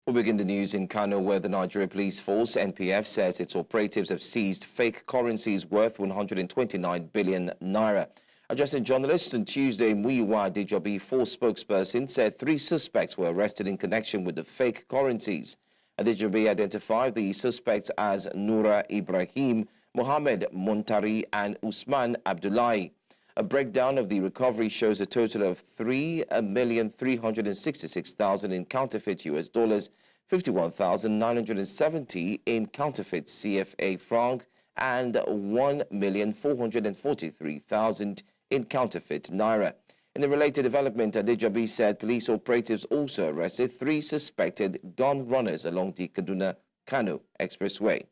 We'll begin the news in Kano, where the Nigeria Police Force, NPF, says its operatives have seized fake currencies worth 129 billion naira. Addressing journalists on Tuesday, Muyiwa Adejobi, Force spokesperson, said 3 suspects were arrested in connection with the fake currencies. Adejobi identified the suspects as Noura Ibrahim, Mohammed Montari, and Usman Abdullahi. A breakdown of the recovery shows a total of 3,366,000 in counterfeit US dollars, 51,970 in counterfeit CFA francs, and 1,443,000 in counterfeit naira. In the related development, Adejobi said police operatives also arrested 3 suspected gun runners along the Kaduna-Kano Expressway.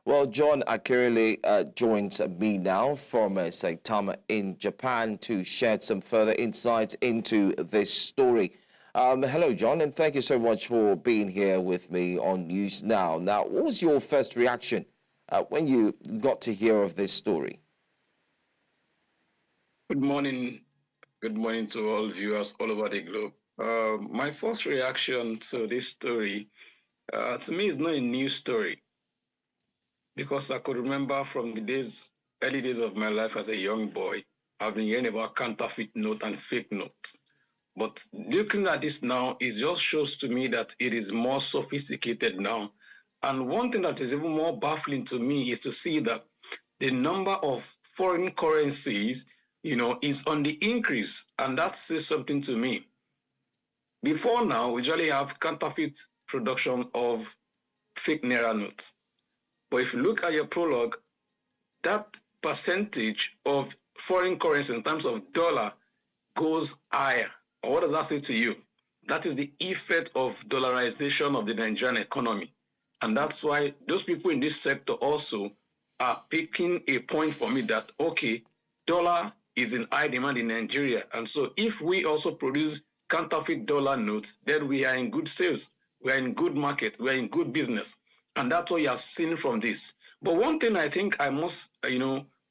Well, John Akirele joins me now from Saitama in Japan to shed some further insights into this story. Hello, John, and thank you so much for being here with me on News Now. Now, what was your first reaction when you got to hear of this story? Good morning. Good morning to all viewers all over the globe. My first reaction to this story, to me, is not a new story, because I could remember from the early days of my life as a young boy, I've been hearing about counterfeit note and fake notes. But looking at this now, it just shows to me that it is more sophisticated now. And one thing that is even more baffling to me is to see that the number of foreign currencies, is on the increase. And that says something to me. Before now, we usually have counterfeit production of fake naira notes. But if you look at your prologue, that percentage of foreign currency in terms of dollar goes higher. What does that say to you? That is the effect of dollarization of the Nigerian economy. And that's why those people in this sector also are picking a point for me that, okay, dollar is in high demand in Nigeria. And so if we also produce counterfeit dollar notes, then we are in good sales. We are in good market. We are in good business. And that's what you have seen from this. But one thing I think I must,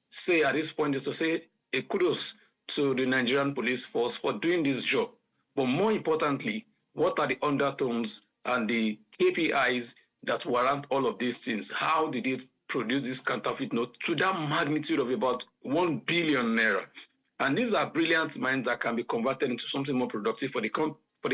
say at this point is to say a kudos to the Nigerian police force for doing this job. But more importantly, what are the undertones and the KPIs that warrant all of these things? How did it produce this counterfeit note to that magnitude of about 1 billion naira? And these are brilliant minds that can be converted into something more productive for the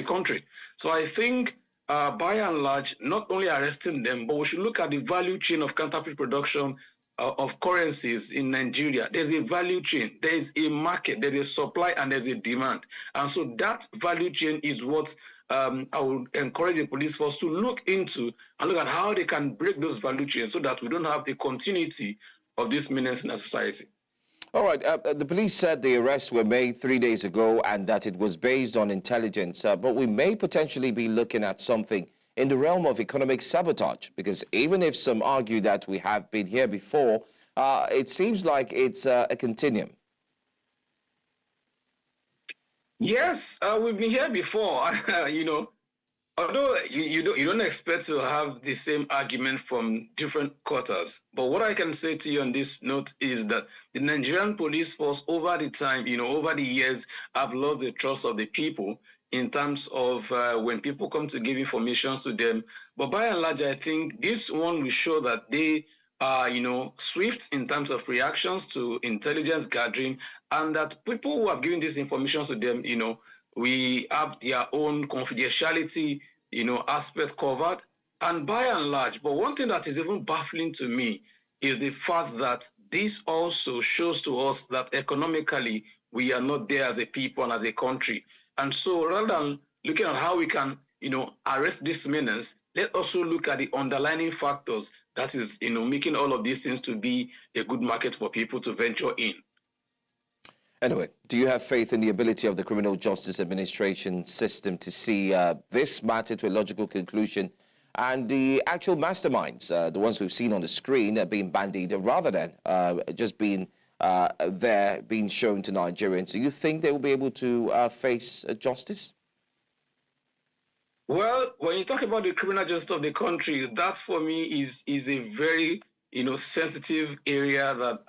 country. So I think by and large, not only arresting them, but we should look at the value chain of counterfeit production of currencies in Nigeria. There's a value chain, there is a market, there is supply, and there's a demand. And so that value chain is what I would encourage the police force to look into and look at how they can break those value chains so that we don't have the continuity of this menace in our society. All right. The police said the arrests were made 3 days ago and that it was based on intelligence. But we may potentially be looking at something in the realm of economic sabotage, because even if some argue that we have been here before, it seems like it's a continuum. Yes, we've been here before, Although you don't expect to have the same argument from different quarters, but what I can say to you on this note is that the Nigerian police force over the time, over the years, have lost the trust of the people in terms of when people come to give information to them. But by and large, I think this one will show that they are, swift in terms of reactions to intelligence gathering, and that people who have given this information to them, we have their own confidentiality, aspects covered, and by and large. But one thing that is even baffling to me is the fact that this also shows to us that economically we are not there as a people and as a country. And so rather than looking at how we can, arrest this menace, let's also look at the underlying factors that is, making all of these things to be a good market for people to venture in. Anyway, do you have faith in the ability of the criminal justice administration system to see this matter to a logical conclusion, and the actual masterminds, the ones we've seen on the screen, being bandied rather than just being there, being shown to Nigerians? Do you think they will be able to face justice? Well, when you talk about the criminal justice of the country, that for me is a very sensitive area that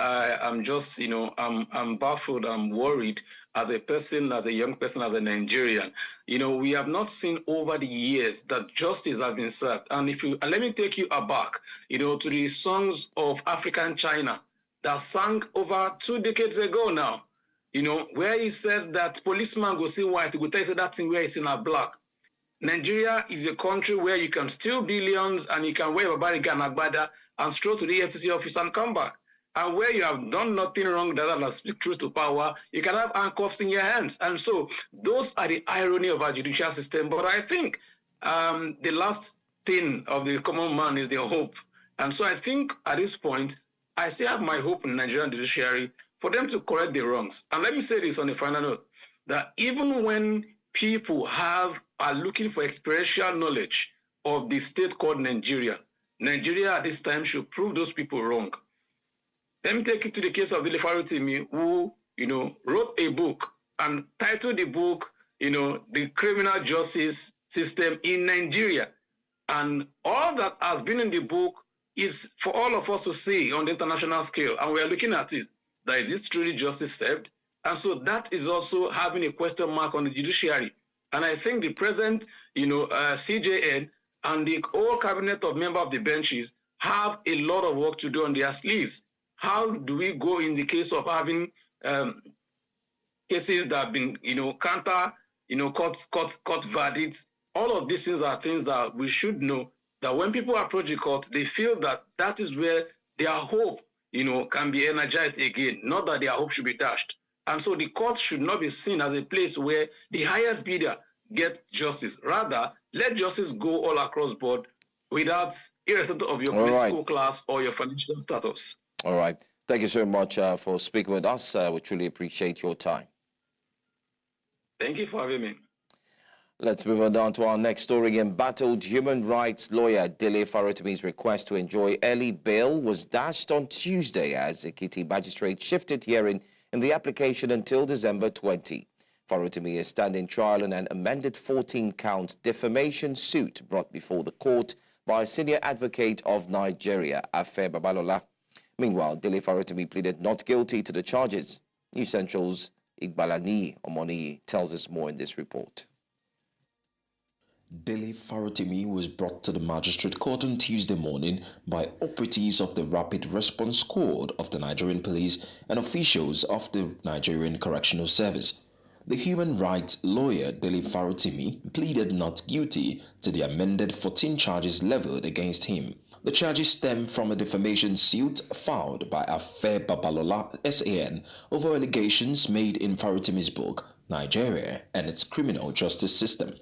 I'm just, I'm baffled, I'm worried as a person, as a young person, as a Nigerian. We have not seen over the years that justice has been served. And let me take you aback, to the songs of African China that sang over 2 decades ago now, where he says that policeman go see white, go tell you that thing where he's in a black. Nigeria is a country where you can steal billions and you can wear a bariga and agbada and stroll to the EFCC office and come back. And where you have done nothing wrong that speak truth to power, you can have handcuffs in your hands. And so those are the irony of our judicial system. But I think the last thing of the common man is the hope. And so I think at this point, I still have my hope in the Nigerian judiciary for them to correct the wrongs. And let me say this on the final note, that even when people are looking for experiential knowledge of the state called Nigeria, Nigeria at this time should prove those people wrong. Let me take you to the case of Dele Farotimi, who, wrote a book and titled the book, The Criminal Justice System in Nigeria. And all that has been in the book is for all of us to see on the international scale. And we are looking at it, that is this truly justice served? And so that is also having a question mark on the judiciary. And I think the present, CJN and the whole cabinet of members of the benches have a lot of work to do on their sleeves. How do we go in the case of having cases that have been, counter, court verdicts? All of these things are things that we should know, that when people approach the court, they feel that that is where their hope, can be energized again, not that their hope should be dashed. And so the court should not be seen as a place where the highest bidder gets justice. Rather, let justice go all across board without, irrespective of your political class or your financial status. All right. Thank you so much for speaking with us. We truly appreciate your time. Thank you for having me. Let's move on down to our next story. Embattled human rights lawyer Dele Farotimi's request to enjoy early bail was dashed on Tuesday as Ekiti magistrate shifted hearing in the application until December 20. Farotimi is standing trial in an amended 14-count defamation suit brought before the court by a senior advocate of Nigeria, Afe Babalola. Meanwhile, Dele Farotimi pleaded not guilty to the charges. News Central's Igbalani Omoni tells us more in this report. Dele Farotimi was brought to the magistrate court on Tuesday morning by operatives of the Rapid Response Squad of the Nigerian Police and officials of the Nigerian Correctional Service. The human rights lawyer Dele Farotimi pleaded not guilty to the amended 14 charges leveled against him. The charges stem from a defamation suit filed by Afe Babalola SAN over allegations made in Farotimi's book, Nigeria and its Criminal Justice System.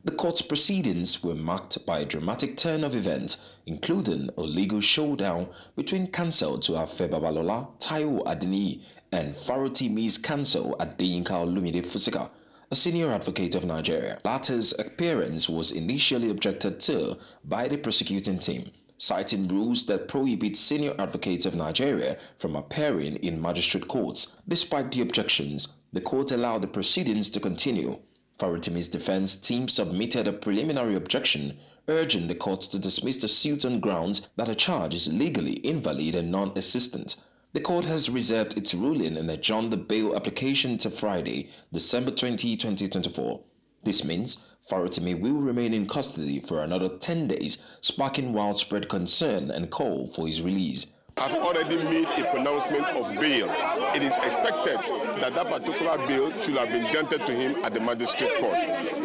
The court's proceedings were marked by a dramatic turn of events, including a legal showdown between counsel to Afe Babalola, Taiwo Adeniyi, and Farotimi's counsel Adeyinka Olumide Fusika, a senior advocate of Nigeria. Latter's appearance was initially objected to by the prosecuting team, citing rules that prohibit senior advocates of Nigeria from appearing in magistrate courts. Despite the objections, the court allowed the proceedings to continue. Farotimi's defense team submitted a preliminary objection, urging the court to dismiss the suit on grounds that a charge is legally invalid and non-existent. The court has reserved its ruling and adjourned the bail application to Friday, December 20, 2024. This means Farotimi will remain in custody for another 10 days, sparking widespread concern and call for his release. Has already made a pronouncement of bail. It is expected that that particular bail should have been granted to him at the magistrate court.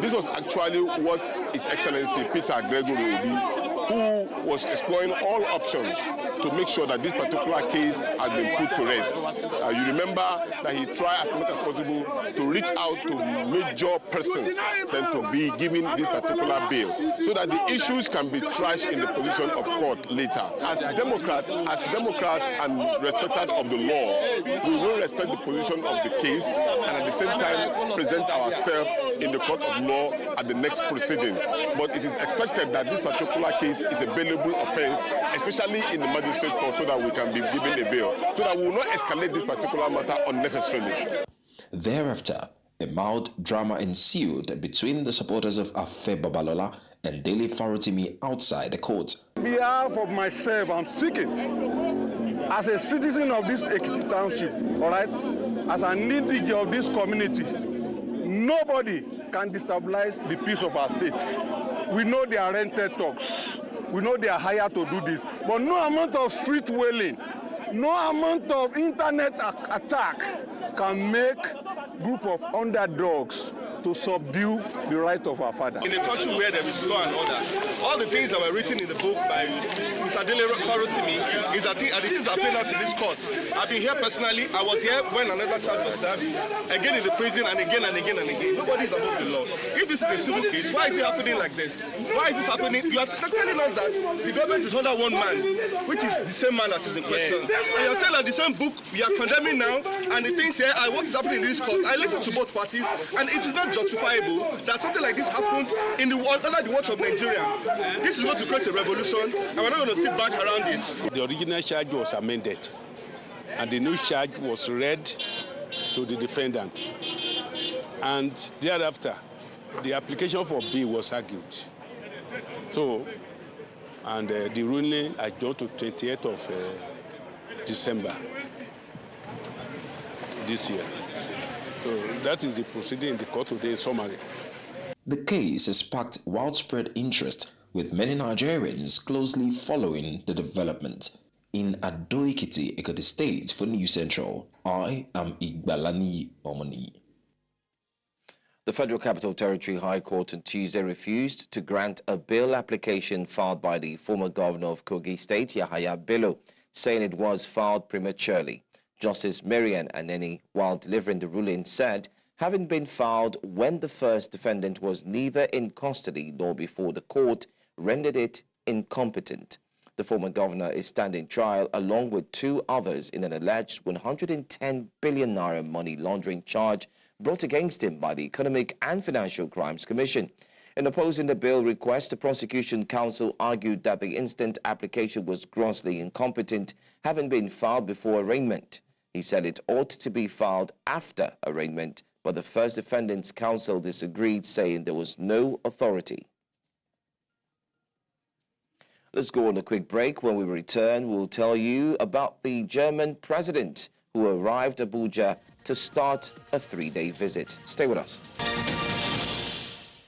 This was actually what His Excellency Peter Gregory Obi, who was exploring all options to make sure that this particular case has been put to rest. You remember that he tried as much as possible to reach out to major persons than to be given this particular bail, so that the issues can be trashed in the position of court later. As Democrats and respecters of the law, we will respect the position of the case and at the same time present ourselves in the court of law at the next proceedings. But it is expected that this particular case is a bailable offense, especially in the magistrate court, so that we can be given a bail, so that we will not escalate this particular matter unnecessarily. Thereafter, a mild drama ensued between the supporters of Afe Babalola and Dele Farotimi outside the court. On behalf of myself, I'm speaking. As a citizen of this Ekiti Township, all right, as an individual of this community, nobody can destabilize the peace of our state. We know they are rented talks. We know they are hired to do this. But no amount of street wailing, no amount of internet attack can make group of underdogs to subdue the right of our father. In a country where there is law and order, all the things that were written in the book by Mr. Ademola to me is that the things that played out in this course. I've been here personally. I was here when another charge was served, again in the prison, and again and again and again. Nobody is above the law. If this is a civil case, why is it happening like this? Why is this happening? You are telling us that the government is under one man, which is the same man that is in question. And you are saying that the same book we are condemning now, and the things here are what is happening in this court. I listen to both parties, and it is not justifiable that something like this happened in the world, under the watch of Nigerians. This is going to create a revolution, and we're not going to sit back around it. The original charge was amended, and the new charge was read to the defendant. And thereafter, the application for bail was argued. So, and the ruling adjourned to 28th of December this year. So that is the proceeding in the court today in summary. The case has sparked widespread interest, with many Nigerians closely following the development. In Ado-Ekiti, Ekiti State, for News Central, I am Igbalani Omani. The Federal Capital Territory High Court on Tuesday refused to grant a bail application filed by the former governor of Kogi State, Adeyemi-Bero, saying it was filed prematurely. Justice Marian Aneni, while delivering the ruling, said, having been filed when the first defendant was neither in custody nor before the court, rendered it incompetent. The former governor is standing trial along with two others in an alleged 110 billion naira money laundering charge brought against him by the Economic and Financial Crimes Commission. In opposing the bail request, the prosecution counsel argued that the instant application was grossly incompetent, having been filed before arraignment. He said it ought to be filed after arraignment, but the first defendant's counsel disagreed, saying there was no authority. Let's go on a quick break. When we return, we'll tell you about the German president who arrived Abuja to start a 3-day visit. Stay with us.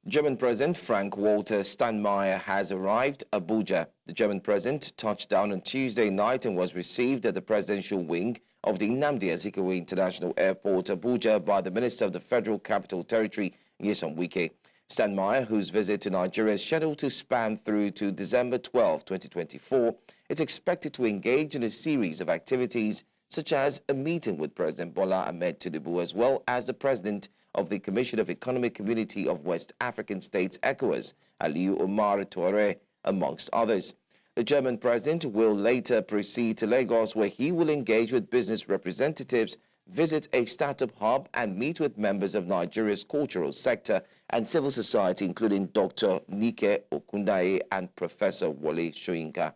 German President Frank-Walter Steinmeier has arrived Abuja. The German president touched down on Tuesday night and was received at the presidential wing of the Nnamdi Azikiwe International Airport, Abuja, by the Minister of the Federal Capital Territory, Nyesom Wike. Steinmeier, whose visit to Nigeria is scheduled to span through to December 12, 2024, is expected to engage in a series of activities such as a meeting with President Bola Ahmed Tinubu, as well as the President of the Commission of Economic Community of West African States, ECOWAS, Aliyu Omar Touare, amongst others. The German president will later proceed to Lagos, where he will engage with business representatives, visit a startup hub, and meet with members of Nigeria's cultural sector and civil society, including Dr. Nike Okundaye and Professor Wole Soyinka.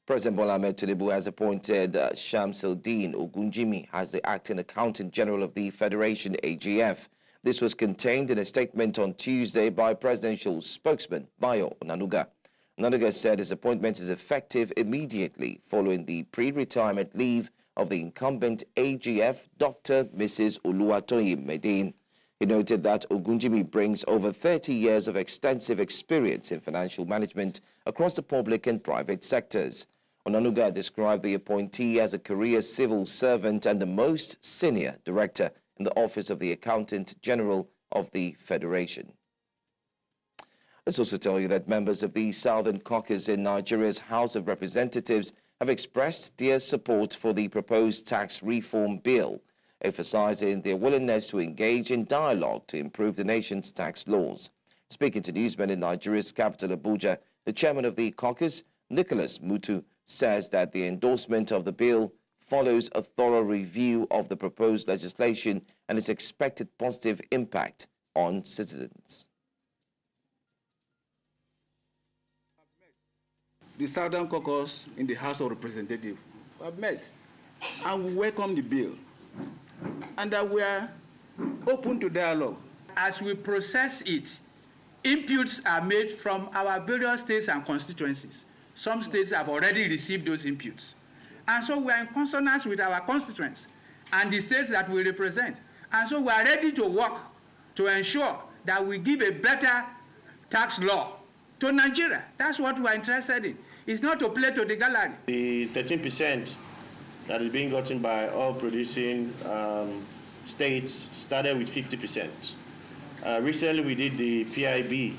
President Bola Ahmed Tinubu has appointed Shamsuddin Ogunjimi as the acting accountant general of the Federation, AGF. This was contained in a statement on Tuesday by presidential spokesman Bayo Onanuga. Onanuga said his appointment is effective immediately following the pre-retirement leave of the incumbent AGF, Dr. Mrs. Oluwatoyin Medin. He noted that Ogunjimi brings over 30 years of extensive experience in financial management across the public and private sectors. Onanuga described the appointee as a career civil servant and the most senior director in the Office of the Accountant General of the Federation. Let's also tell you that members of the Southern Caucus in Nigeria's House of Representatives have expressed their support for the proposed tax reform bill, emphasizing their willingness to engage in dialogue to improve the nation's tax laws. Speaking to newsmen in Nigeria's capital, Abuja, the chairman of the caucus, Nicholas Mutu, says that the endorsement of the bill follows a thorough review of the proposed legislation and its expected positive impact on citizens. The Southern Caucus in the House of Representatives have met and we welcome the bill, and that we are open to dialogue. As we process it, inputs are made from our various states and constituencies. Some states have already received those inputs. And so we are in consonance with our constituents and the states that we represent. And so we are ready to work to ensure that we give a better tax law to Nigeria. That's what we are interested in. It's not to play to the gallery. The 13% that is being gotten by oil producing states started with 50%. Recently we did the PIB.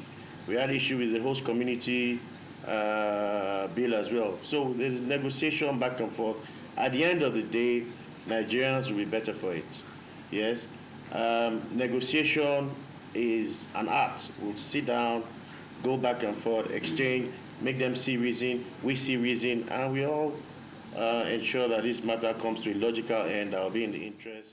We had issue with the host community bill as well. So there's negotiation back and forth. At the end of the day, Nigerians will be better for it. Yes. Negotiation is an art. We'll sit down, go back and forth, exchange, make them see reason, we see reason, and we all ensure that this matter comes to a logical end that will be in the interest.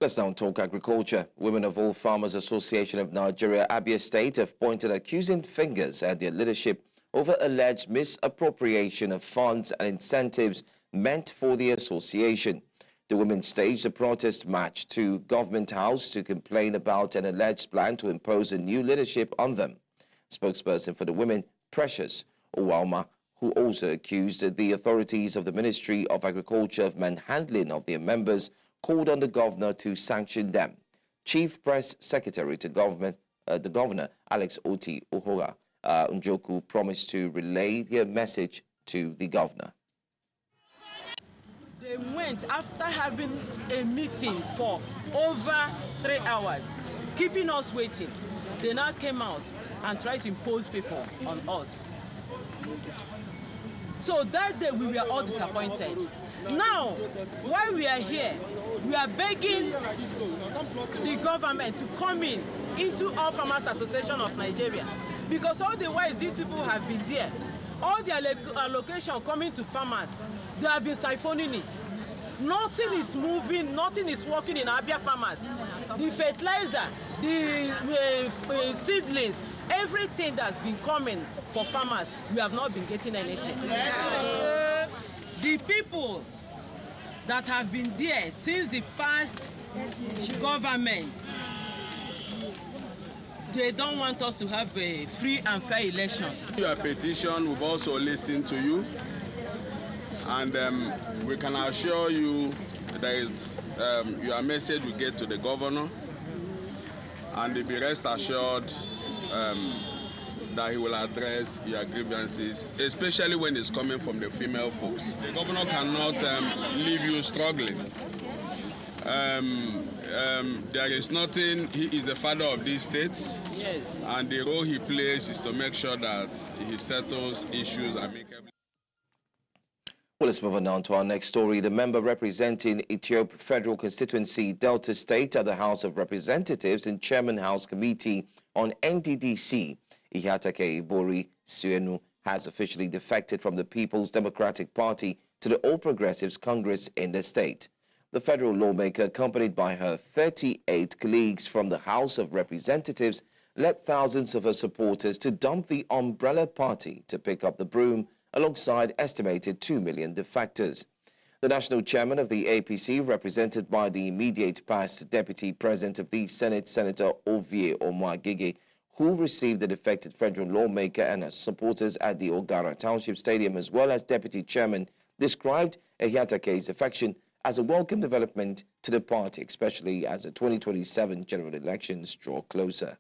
Let's now talk agriculture. Women of All Farmers Association of Nigeria, Abia State, have pointed accusing fingers at their leadership over alleged misappropriation of funds and incentives meant for the association. The women staged a protest march to Government House to complain about an alleged plan to impose a new leadership on them. Spokesperson for the women, Precious Owalma, who also accused the authorities of the Ministry of Agriculture of manhandling of their members, called on the governor to sanction them. Chief Press Secretary to the governor, Alex Oti Ohora Njoku, promised to relay their message to the governor. They went after having a meeting for over 3 hours, keeping us waiting. They now came out and tried to impose people on us. So that day we were all disappointed. Now, while we are here, we are begging the government to come into All Farmers Association of Nigeria, because all the while these people have been there, all the allocation coming to farmers, they have been siphoning it. Nothing is moving, nothing is working in Abia farmers. The fertilizer, the seedlings, everything that's been coming for farmers, we have not been getting anything. The people that have been there since the past government, they don't want us to have a free and fair election. Your petition, we've also listened to you, and we can assure you that your message will get to the governor, and be rest assured that he will address your grievances, especially when it's coming from the female folks. The governor cannot leave you struggling. There is nothing, he is the father of these states, yes, and the role he plays is to make sure that he settles issues amicably. Well, let's move on now to our next story. The member representing Ethiopia Federal Constituency, Delta State, at the House of Representatives and Chairman House Committee on NDDC, Ihatake Ibori Suenu, has officially defected from the People's Democratic Party to the All Progressives Congress in the state. The federal lawmaker, accompanied by her 38 colleagues from the House of Representatives, led thousands of her supporters to dump the umbrella party to pick up the broom alongside estimated 2 million defectors. The national chairman of the APC, represented by the immediate past deputy president of the Senate, Senator Ovie Omagege, who received the defected federal lawmaker and her supporters at the Ogara Township Stadium, as well as deputy chairman, described Ehatake's defection as a welcome development to the party, especially as the 2027 general elections draw closer.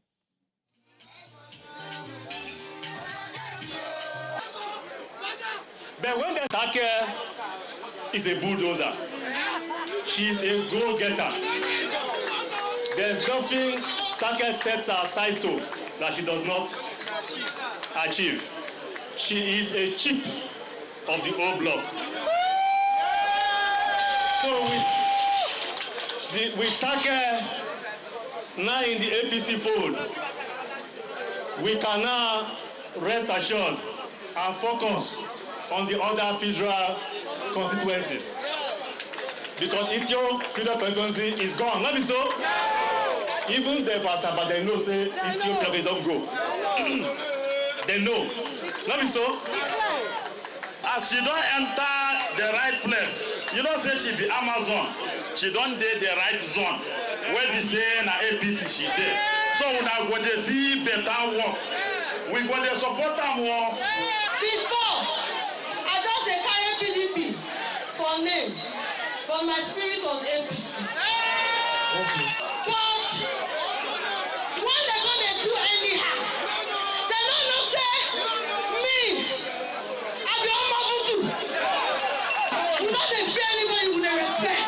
But when the Take is a bulldozer, she is a goal-getter. There's nothing Take sets her sights to that she does not achieve. She is a chip of the old block. So with Take now in the APC fold, we can now rest assured and focus on the other federal constituencies. Because Ethiopia federal constituency is gone. Not be so? Even the pastor, but they know say Ethiopia they don't go. They know. Not be so? As she don't enter the right place, you don't say she be Amazon. She don't date the right zone. Where they say na APC she did. So when I go to see better work we go dey support am more. Before, I just dey carry PDP for name, but my spirit was APC. But when they go dey do anyhow, they don't know say me, I be Omobudu. We no dey fear anybody, we dey respect.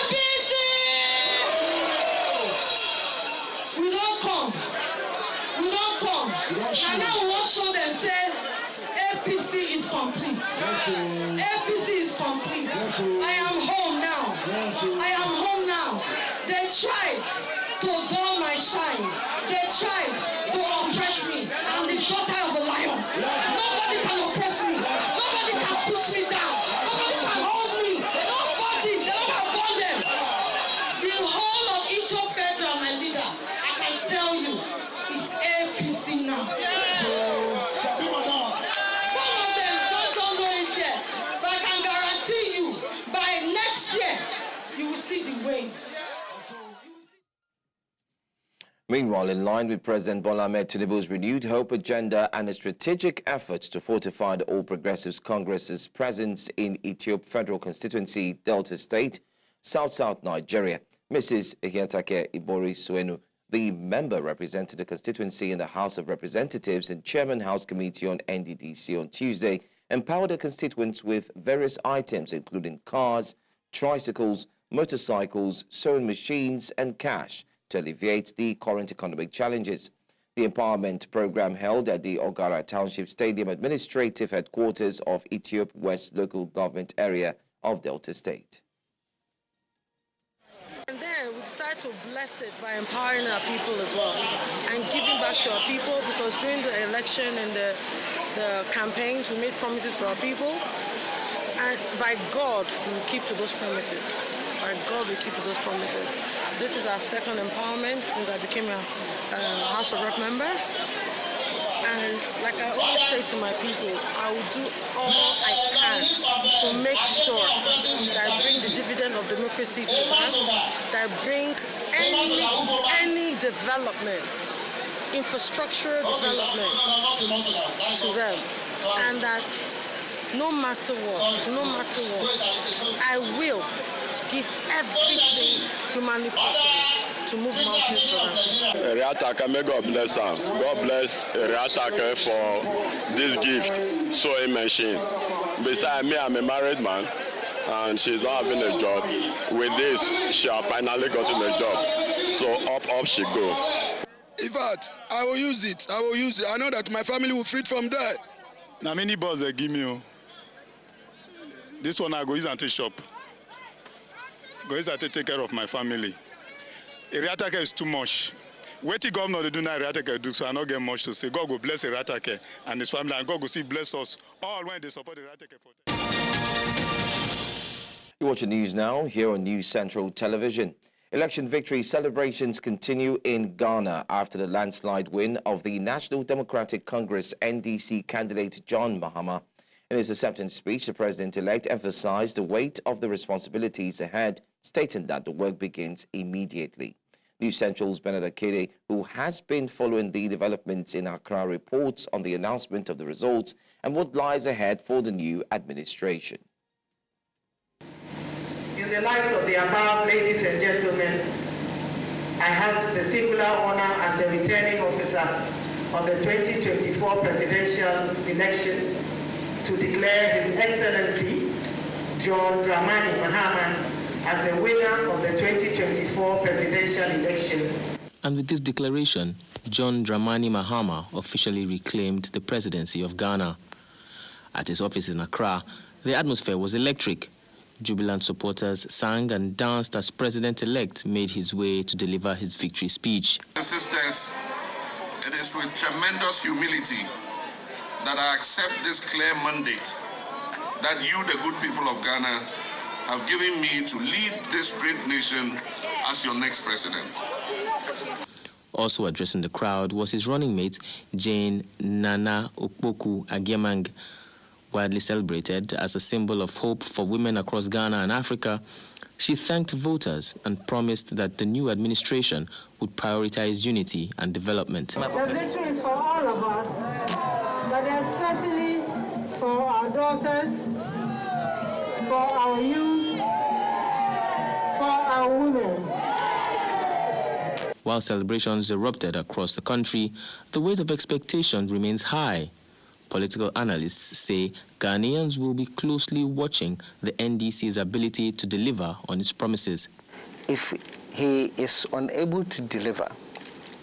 APC! We don't come. We don't come. And now we want to show them say APC is complete. APC is complete. I am home now. I am home now. They tried to dull my shine. They tried to oppress me. I'm the daughter of a lion. Nobody can oppress me. Nobody can push me down. Nobody can hold me. Nobody. They don't have done them. The whole of each of federal, my leader, I can tell you, is APC now. Some of them just don't know it yet, but I can guarantee you, by next year, you will see the wave. Meanwhile, in line with President Bola Ahmed Tinubu's renewed hope agenda and a strategic efforts to fortify the All Progressives Congress's presence in Ethiopia Federal Constituency, Delta State, South Nigeria, Mrs. Adeyemi-Bero Suenu, the member represented the constituency in the House of Representatives and Chairman House Committee on NDDC on Tuesday, empowered the constituents with various items including cars, tricycles, motorcycles, sewing machines and cash to alleviate the current economic challenges. The empowerment program held at the Ogara Township Stadium Administrative Headquarters of Ethiopia West Local Government Area of Delta State. And then we decided to bless it by empowering our people as well and giving back to our people, because during the election and the campaigns we made promises for our people, and by God we will keep to those promises. By God we keep to those promises. This is our second empowerment since I became a House of Rep member. And like I always say to my people, I will do all I can to make sure that I bring the dividend of democracy to them, that I bring any development, infrastructural development to them, and that no matter what, I will give everything humanly possible to move mountains for them. Riataka, may God bless her. God bless Riataka for this gift, sewing machine. Besides me, I'm a married man, and she's not having a job. With this, she has finally gotten a job. So up she go. In fact, I will use it. I know that my family will free from there. Now many balls they give me. This one I go use until shop. Go use to take care of my family. Eriatake is too much. What the governor they do now, Eriatake do, so I don't get much to say. God will bless Eriatake and his family, and God will see bless us all when they support Eriatake for. You're watching news now here on News Central Television. Election victory celebrations continue in Ghana after the landslide win of the National Democratic Congress NDC candidate John Mahama. In his acceptance speech, the president-elect emphasized the weight of the responsibilities ahead, stating that the work begins immediately. News Central's Bernard Akede, who has been following the developments in Accra, reports on the announcement of the results and what lies ahead for the new administration. In the light of the above, ladies and gentlemen, I have the singular honor as the returning officer of the 2024 presidential election to declare His Excellency John Dramani Mahama as the winner of the 2024 presidential election. And with this declaration, John Dramani Mahama officially reclaimed the presidency of Ghana. At his office in Accra, the atmosphere was electric. Jubilant supporters sang and danced as president-elect made his way to deliver his victory speech. Sisters, it is with tremendous humility that I accept this clear mandate that you, the good people of Ghana, have given me to lead this great nation as your next president. Also addressing the crowd was his running mate, Jane Nana Okpoku Agyemang. Widely celebrated as a symbol of hope for women across Ghana and Africa, She thanked voters and promised that the new administration would prioritize unity and development. The victory is for all of us, but especially for our daughters, for our youth, for our women. While celebrations erupted across the country, the weight of expectation remains high. Political analysts say Ghanaians will be closely watching the NDC's ability to deliver on its promises. If he is unable to deliver,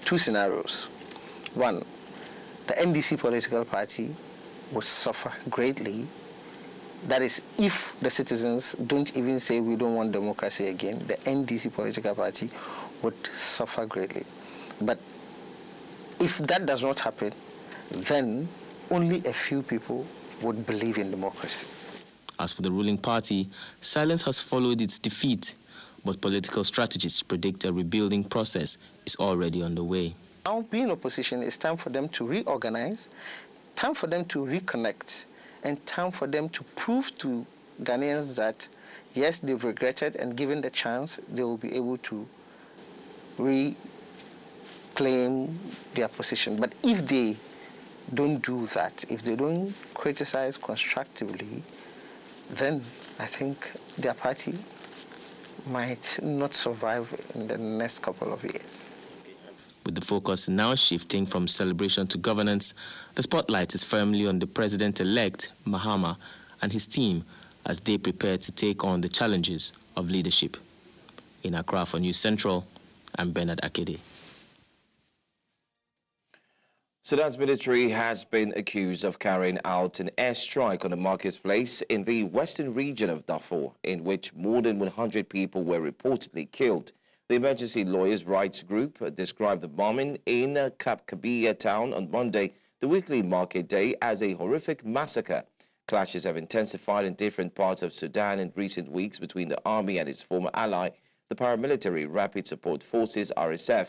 two scenarios. One, the NDC political party would suffer greatly. That is, if the citizens don't even say we don't want democracy again, the NDC political party would suffer greatly. But if that does not happen, then only a few people would believe in democracy. As for the ruling party, silence has followed its defeat, but political strategists predict a rebuilding process is already underway. Now, being opposition, it's time for them to reorganize, time for them to reconnect, and time for them to prove to Ghanaians that, yes, they've regretted, and given the chance, they will be able to reclaim their position. But if they don't do that, if they don't criticize constructively, then I think their party might not survive in the next couple of years. With the focus now shifting from celebration to governance, the spotlight is firmly on the president-elect, Mahama, and his team as they prepare to take on the challenges of leadership. In Accra for News Central, I'm Bernard Akede. Sudan's military has been accused of carrying out an airstrike on a marketplace in the western region of Darfur, in which more than 100 people were reportedly killed. The Emergency Lawyers' Rights Group described the bombing in Kapkabia town on Monday, the weekly market day, as a horrific massacre. Clashes have intensified in different parts of Sudan in recent weeks between the army and its former ally, the paramilitary Rapid Support Forces, RSF.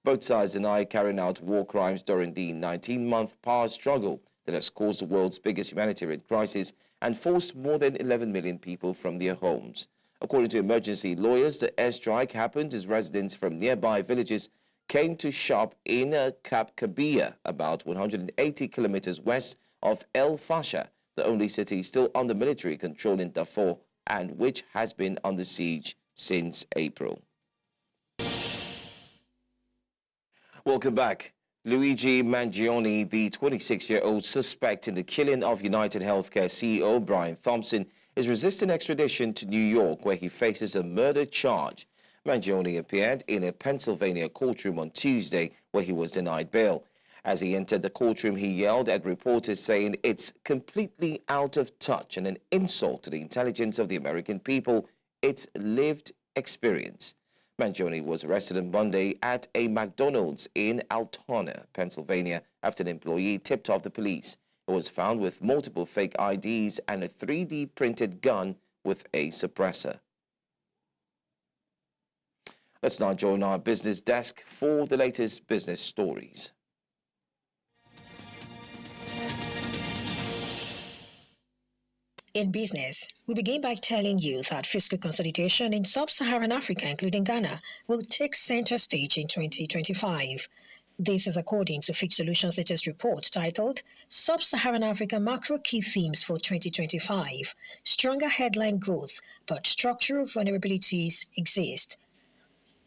Both sides deny carrying out war crimes during the 19-month power struggle that has caused the world's biggest humanitarian crisis and forced more than 11 million people from their homes. According to emergency lawyers, the airstrike happened as residents from nearby villages came to shop in Kapkabia, about 180 kilometers west of El Fasher, the only city still under military control in Darfur and which has been under siege since April. Welcome back. Luigi Mangione, the 26-year-old suspect in the killing of United Healthcare CEO Brian Thompson, is resisting extradition to New York, where he faces a murder charge. Mangione appeared in a Pennsylvania courtroom on Tuesday, where he was denied bail. As he entered the courtroom, he yelled at reporters, saying it's completely out of touch and an insult to the intelligence of the American people, its lived experience. Mangione was arrested on Monday at a McDonald's in Altona, Pennsylvania, after an employee tipped off the police. He was found with multiple fake IDs and a 3D printed gun with a suppressor. Let's now join our business desk for the latest business stories. In business, we begin by telling you that fiscal consolidation in sub-Saharan Africa, including Ghana, will take center stage in 2025. This is according to Fitch Solutions' latest report titled Sub-Saharan Africa Macro Key Themes for 2025. Stronger headline growth, but structural vulnerabilities exist.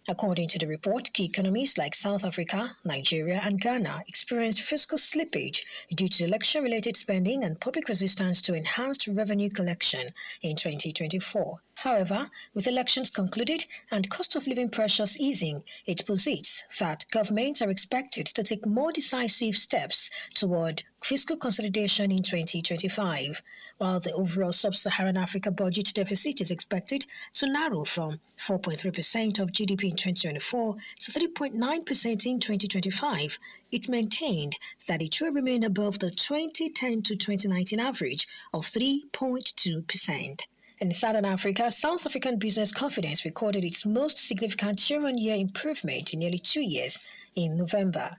According to the report, key economies like South Africa, Nigeria, and Ghana experienced fiscal slippage due to election-related spending and public resistance to enhanced revenue collection in 2024. However, with elections concluded and cost of living pressures easing, it posits that governments are expected to take more decisive steps toward fiscal consolidation in 2025, while the overall sub-Saharan Africa budget deficit is expected to narrow from 4.3% of GDP in 2024 to 3.9% in 2025. It maintained that it will remain above the 2010 to 2019 average of 3.2%. In Southern Africa, South African business confidence recorded its most significant year-on-year improvement in nearly 2 years in November.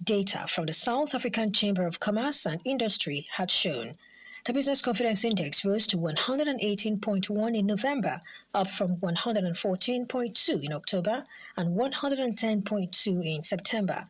Data from the South African Chamber of Commerce and Industry had shown The Business Confidence Index rose to 118.1 in November, up from 114.2 in October and 110.2 in September.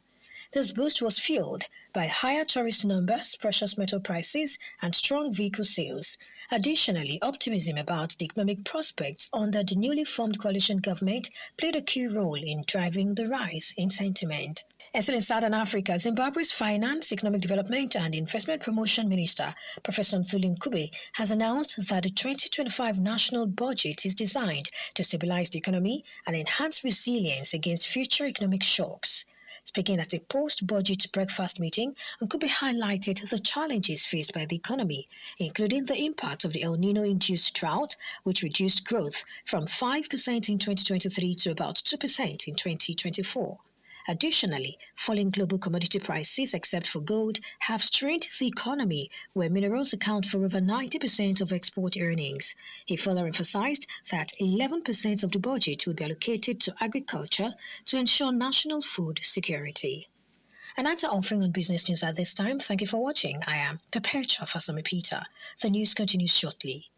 This boost was fueled by higher tourist numbers, precious metal prices, and strong vehicle sales. Additionally, optimism about the economic prospects under the newly formed coalition government played a key role in driving the rise in sentiment. And still in Southern Africa, Zimbabwe's Finance, Economic Development and Investment Promotion Minister, Professor Mthuli Ncube, has announced that the 2025 national budget is designed to stabilize the economy and enhance resilience against future economic shocks. Speaking at a post-budget breakfast meeting, Ncube highlighted the challenges faced by the economy, including the impact of the El Nino-induced drought, which reduced growth from 5% in 2023 to about 2% in 2024. Additionally, falling global commodity prices, except for gold, have strained the economy, where minerals account for over 90% of export earnings. He further emphasized that 11% of the budget will be allocated to agriculture to ensure national food security. And that's our offering on business news at this time. Thank you for watching. I am Perpetua Fasami Peter. The news continues shortly.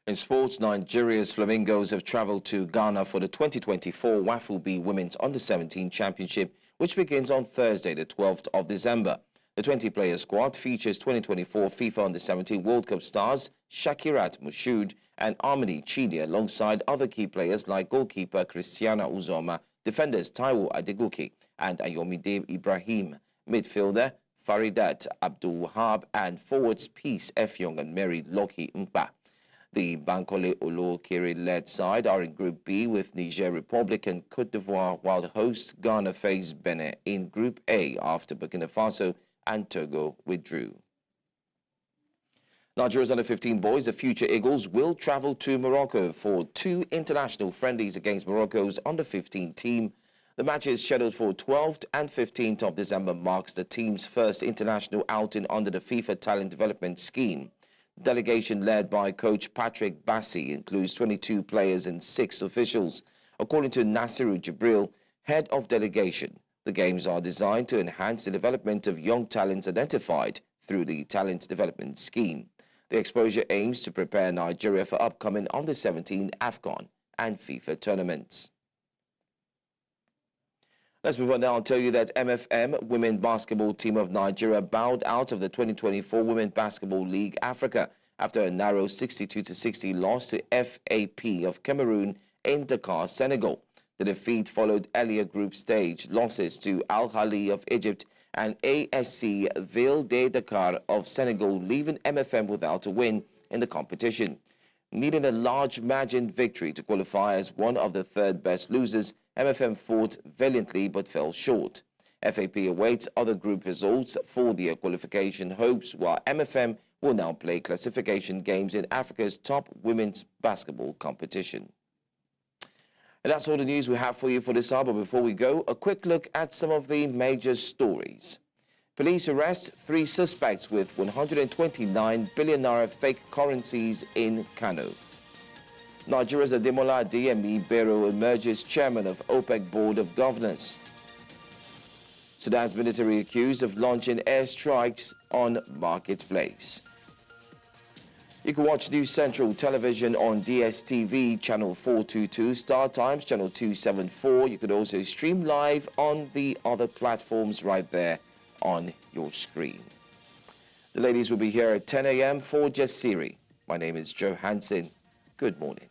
In sports, Nigeria's Flamingos have travelled to Ghana for the 2024 WAFL B Women's Under-17 Championship, which begins on Thursday, the 12th of December. The 20-player squad features 2024 FIFA Under-17 World Cup stars Shakirat Mushood and Amini Chidi, alongside other key players like goalkeeper Christiana Uzoma, defenders Taiwo Adegoke and Ayomide Ibrahim, midfielder Faridat Abdul Wahab, and forwards Peace Efyong and Mary Loki Mpa. The Bankole Olokere-led side are in Group B with Niger Republic and Cote d'Ivoire, while the hosts Ghana face Benin in Group A after Burkina Faso and Togo withdrew. Nigeria's under-15 boys, the future Eagles, will travel to Morocco for 2 international friendlies against Morocco's under-15 team. The matches scheduled for 12th and 15th of December marks the team's first international outing under the FIFA Talent Development Scheme. Delegation led by coach Patrick Bassi includes 22 players and 6 officials. According to Nasiru Jibril, head of delegation, the games are designed to enhance the development of young talents identified through the Talent Development Scheme. The exposure aims to prepare Nigeria for upcoming Under-17 AFCON and FIFA tournaments. Let's move on now and tell you that MFM, Women Basketball Team of Nigeria, bowed out of the 2024 Women Basketball League Africa after a narrow 62-60 loss to FAP of Cameroon in Dakar, Senegal. The defeat followed earlier group stage losses to Al Ahly of Egypt and ASC Ville de Dakar of Senegal, leaving MFM without a win in the competition. Needing a large margin victory to qualify as one of the third-best losers, MFM fought valiantly but fell short. FAP awaits other group results for their qualification hopes, while MFM will now play classification games in Africa's top women's basketball competition. And that's all the news we have for you for this hour. But before we go, a quick look at some of the major stories. Police arrest 3 suspects with 129 billion naira fake currencies in Kano. Nigeria's Ademola Adeyemi-Bero emerges chairman of OPEC Board of Governors. Sudan's military accused of launching airstrikes on marketplace. You can watch News Central Television on DSTV channel 422, Star Times channel 274. You could also stream live on the other platforms right there on your screen. The ladies will be here at 10 a.m. for Just Siri. My name is Joe Hansen. Good morning.